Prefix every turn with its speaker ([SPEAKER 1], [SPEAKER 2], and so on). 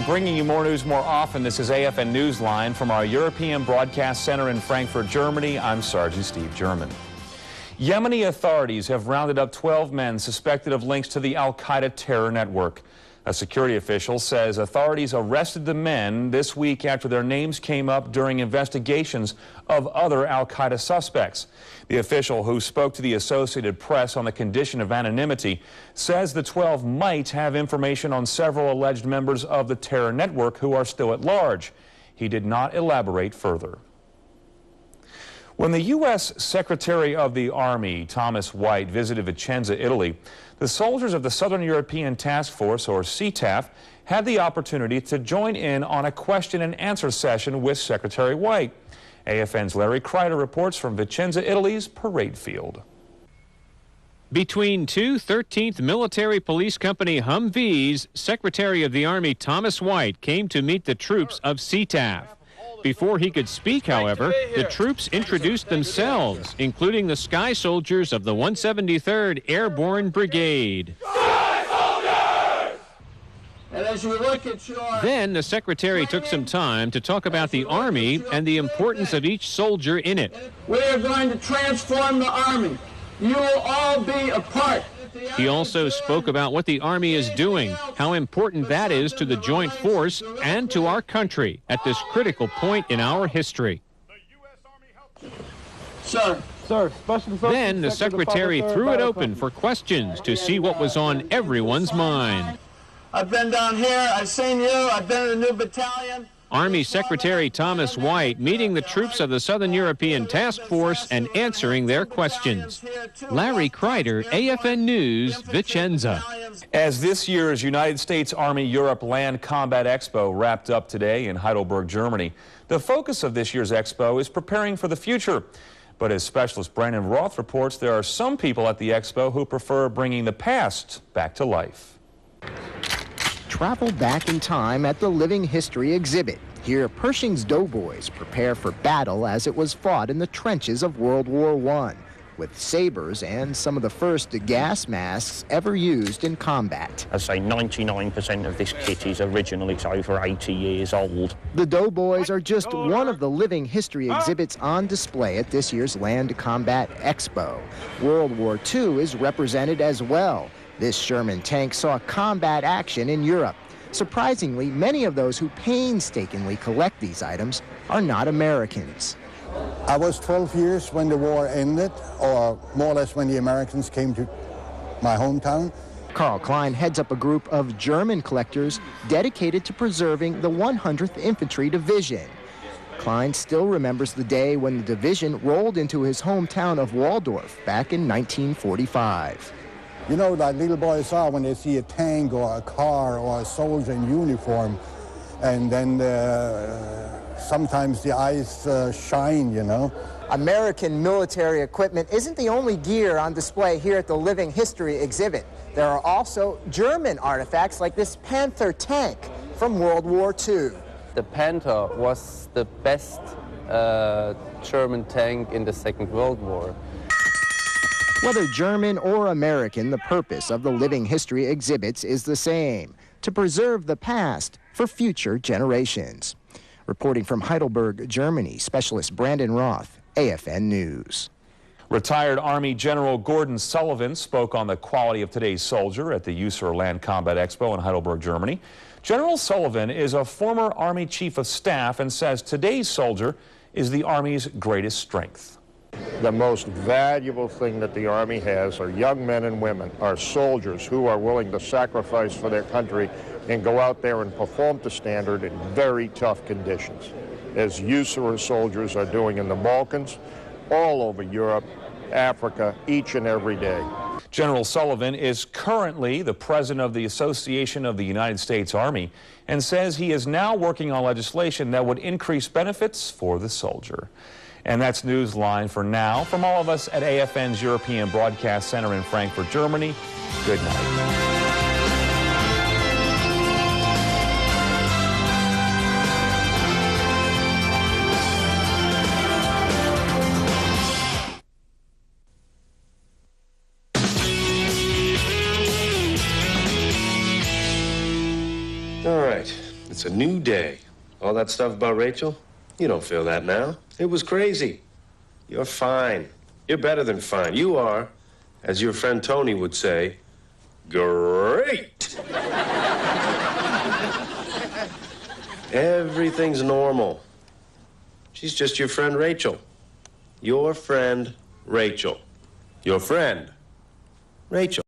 [SPEAKER 1] bringing you more news more often. This is AFN Newsline from our European Broadcast Center in Frankfurt, Germany. I'm Sergeant Steve German. Yemeni authorities have rounded up 12 men suspected of links to the al-Qaeda terror network. A security official says authorities arrested the men this week after their names came up during investigations of other al-Qaeda suspects. The official, who spoke to the Associated Press on the condition of anonymity, says the 12 might have information on several alleged members of the terror network who are still at large. He did not elaborate further. When the U.S. Secretary of the Army, Thomas White, visited Vicenza, Italy, the soldiers of the Southern European Task Force, or CTAF, had the opportunity to join in on a question and answer session with Secretary White. AFN's Larry Kreider reports from Vicenza, Italy's parade field.
[SPEAKER 2] Between two 13th Military Police Company Humvees, Secretary of the Army Thomas White came to meet the troops of CTAF. Before he could speak, however, the troops introduced themselves, including the Sky Soldiers of the 173rd Airborne Brigade. Sky Soldiers! And as you look at Then the Secretary took some time to talk about the Army and the importance of each soldier in it.
[SPEAKER 3] We are going to transform the Army. You will all be a part.
[SPEAKER 2] He also spoke about what the Army is doing, how important that is to the joint force and to our country at this critical point in our history.
[SPEAKER 3] Sir.
[SPEAKER 2] Then the Secretary threw it open for questions to see what was on everyone's mind.
[SPEAKER 3] I've been down here, I've seen you, I've been in a new battalion.
[SPEAKER 2] Army Secretary Thomas White meeting the troops of the Southern European Task Force and answering their questions. Larry Kreider, AFN News, Vicenza.
[SPEAKER 1] As this year's United States Army Europe Land Combat Expo wrapped up today in Heidelberg, Germany, the focus of this year's expo is preparing for the future. But as specialist Brandon Roth reports, there are some people at the expo who prefer bringing the past back to life.
[SPEAKER 4] Travel back in time at the Living History exhibit. Here, Pershing's doughboys prepare for battle as it was fought in the trenches of World War I, with sabers and some of the first gas masks ever used in combat.
[SPEAKER 5] I'd say 99% of this kit is original. It's over 80 years old.
[SPEAKER 4] The doughboys are just one of the Living History exhibits on display at this year's Land Combat Expo. World War II is represented as well. This Sherman tank saw combat action in Europe. Surprisingly, many of those who painstakingly collect these items are not Americans.
[SPEAKER 6] I was 12 years when the war ended, or more or less when the Americans came to my hometown.
[SPEAKER 4] Carl Klein heads up a group of German collectors dedicated to preserving the 100th Infantry Division. Klein still remembers the day when the division rolled into his hometown of Waldorf back in 1945.
[SPEAKER 6] You know, like little boys are when they see a tank or a car or a soldier in uniform, and then sometimes the eyes shine, you know.
[SPEAKER 7] American military equipment isn't the only gear on display here at the Living History exhibit. There are also German artifacts like this Panther tank from World War II.
[SPEAKER 8] The Panther was the best German tank in the Second World War.
[SPEAKER 4] Whether German or American, the purpose of the Living History exhibits is the same: to preserve the past for future generations. Reporting from Heidelberg, Germany, specialist Brandon Roth, AFN News.
[SPEAKER 1] Retired Army General Gordon Sullivan spoke on the quality of today's soldier at the USAR Land Combat Expo in Heidelberg, Germany. General Sullivan is a former Army Chief of Staff and says today's soldier is the Army's greatest strength.
[SPEAKER 9] The most valuable thing that the Army has are young men and women, are soldiers who are willing to sacrifice for their country and go out there and perform to standard in very tough conditions, as USAR soldiers are doing in the Balkans, all over Europe, Africa, each and every day.
[SPEAKER 1] General Sullivan is currently the president of the Association of the United States Army and says he is now working on legislation that would increase benefits for the soldier. And that's Newsline for now. From all of us at AFN's European Broadcast Center in Frankfurt, Germany, good night.
[SPEAKER 10] It's a new day. All that stuff about Rachel, you don't feel that now. It was crazy. You're fine. You're better than fine. You are, as your friend Tony would say, great. Everything's normal. She's just your friend Rachel. Your friend Rachel. Your friend Rachel.